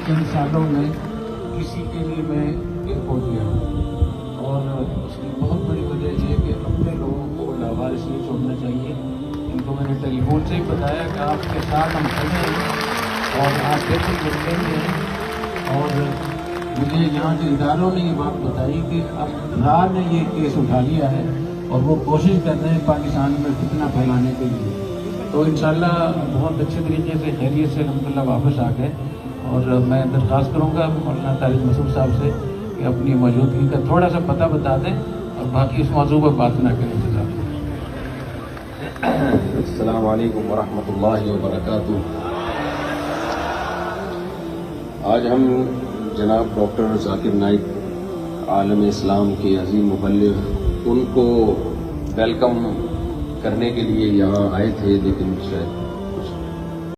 चंद सालों में किसी के लिए मैं एक हो गया, और उसकी बहुत बड़ी वजह ये है कि अपने लोगों को लावारिस नहीं छोड़ना चाहिए। इनको मैंने टेलीफोन से ही बताया कि आपके साथ हम खड़े हैं और आप बेहतर देखेंगे। और मुझे यहाँ के इदारों ने ये बात बताई कि अब राह ने ये केस उठा लिया है और वो कोशिश कर रहे हैं पाकिस्तान में फितना फैलाने के लिए। तो इंशाल्लाह बहुत अच्छे तरीके से खैरियत से अल्हम्दुलिल्लाह वापस आ गए। और मैं दरख्वास्त करूँगा मौलाना तारिक मसूद साहब से कि अपनी मौजूदगी का थोड़ा सा पता बता दें और बाकी इस मौजू पर बात ना करें। अस्सलामु अलैकुम वरहमतुल्लाहि वबरकातुहू। आज हम जनाब डॉक्टर जाकिर नाइक आलम इस्लाम के अजीम मुबल्लिग, उनको वेलकम करने के लिए यहाँ आए थे, लेकिन शायद